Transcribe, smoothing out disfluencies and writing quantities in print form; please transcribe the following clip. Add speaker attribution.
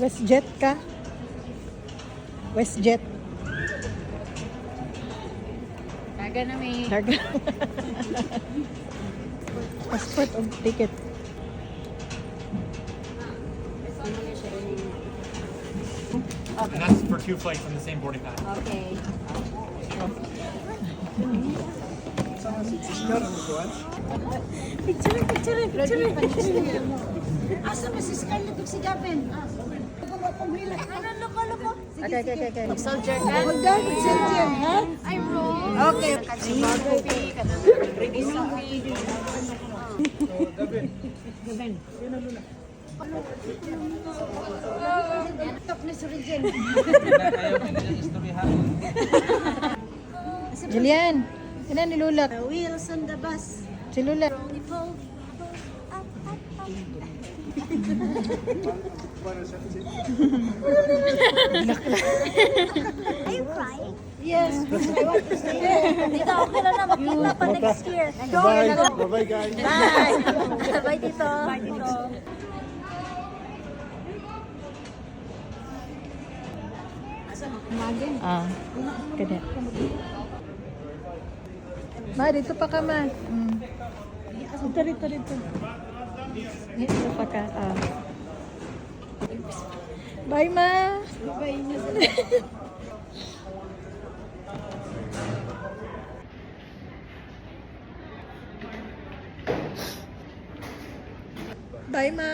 Speaker 1: WestJet ka? WestJet.
Speaker 2: Taga na may...
Speaker 1: Daga. Passport o ticket.
Speaker 3: And that's for 2 flights on the same boarding pass.
Speaker 2: Okay.
Speaker 4: Picture. Asa ba si Scarlett ug si Gavin? Ano loko?
Speaker 1: Okay.
Speaker 2: Soldier ka?
Speaker 4: Magdaan sa diyan, ha?
Speaker 2: Ay, wrong.
Speaker 1: Okay.
Speaker 4: Top ni Surijen.
Speaker 1: Julian. Sino ni Lula?
Speaker 4: Wheels on the bus.
Speaker 1: Si Lula.
Speaker 4: Are you crying? Yes. I want to stay there. Dito, okay na makita pa next year.
Speaker 5: Bye-bye, guys.
Speaker 4: Bye. Bye, Tito. Bye, Tito.
Speaker 1: Ah. Kada. Ma, dito pa ka, ma. Dito. Dito pa ka. Ah. Bye, ma. Bye. Bye, ma.